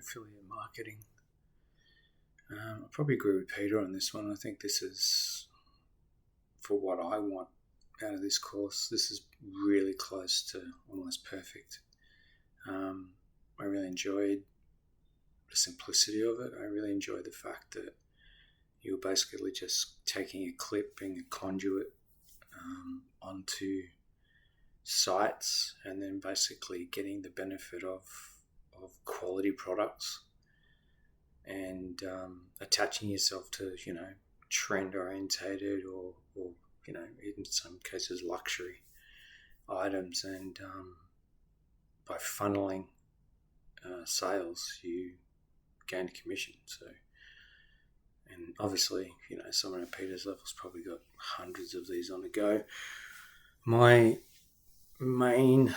affiliate marketing. I probably agree with Peter on this one. I think this is, for what I want out of this course, this is really close to almost perfect. I really enjoyed the simplicity of it. I really enjoyed the fact that you're basically just taking a clip, being a conduit onto sites, and then basically getting the benefit of quality products, and attaching yourself to, trend orientated or in some cases luxury items, and by funneling sales you gain commission. So, and obviously, someone at Peter's level's probably got hundreds of these on the go. My main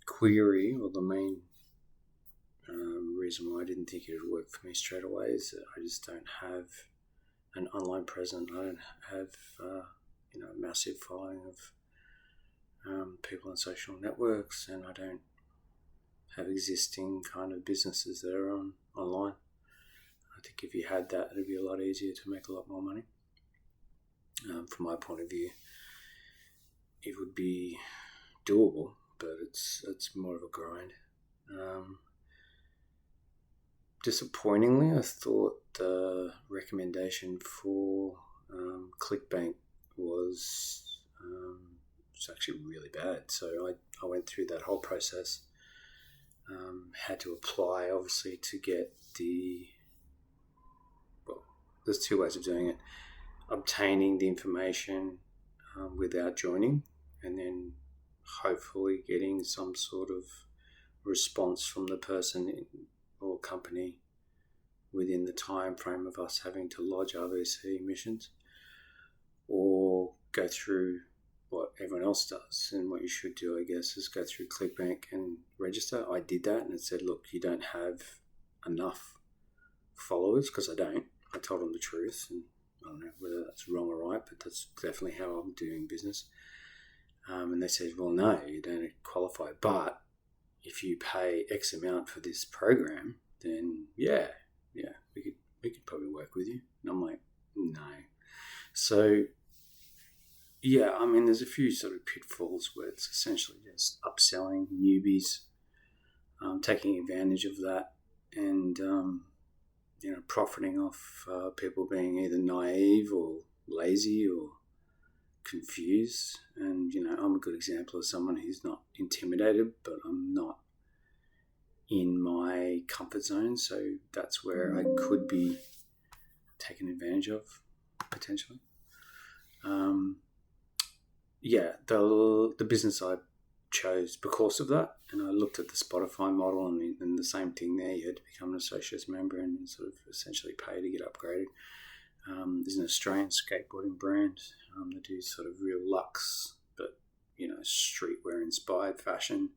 query, or the main reason why I didn't think it would work for me straight away, is that I just don't have an online presence. I don't have a massive following of people on social networks, and I don't have existing kind of businesses that are online. I think if you had that, it'd be a lot easier to make a lot more money. From my point of view, it would be doable, but it's more of a grind. Disappointingly, I thought the recommendation for ClickBank was actually really bad. So I went through that whole process. Had to apply, obviously, to get there's two ways of doing it: obtaining the information without joining, and then hopefully getting some sort of response from the person or company within the time frame of us having to lodge our VC emissions, or go through what everyone else does. And what you should do, I guess, is go through ClickBank and register. I did that, and it said, look, you don't have enough followers, because I don't. I told them the truth, and I don't know whether that's wrong or right, but that's definitely how I'm doing business. And they said, well, no, you don't qualify, but if you pay X amount for this program, then yeah, we could probably work with you. And I'm like, no. So yeah, I mean, there's a few sort of pitfalls where it's essentially just upselling newbies, taking advantage of that, and profiting off people being either naive or lazy or confused. And I'm a good example of someone who's not intimidated, but I'm not in my comfort zone, so that's where I could be taken advantage of potentially. The business I chose because of that, and I looked at the Spotify model, and the same thing there. You had to become an associate member and sort of essentially pay to get upgraded. There's an Australian skateboarding brand that do sort of real luxe, but streetwear inspired fashion.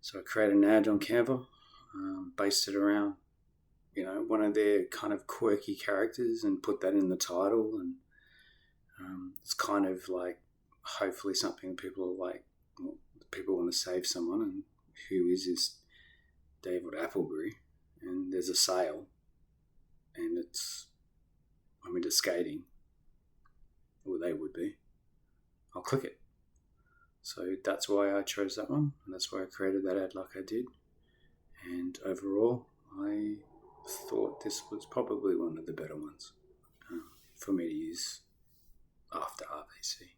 So I created an ad on Canva, based it around one of their kind of quirky characters, and put that in the title. And it's kind of like, hopefully something people are like, well, people want to save someone, and who is this David Applebury? And there's a sale, and I'm into skating, or they would be. I'll click it. So that's why I chose that one, and that's why I created that ad like I did. And overall, I thought this was probably one of the better ones for me to use after RVC.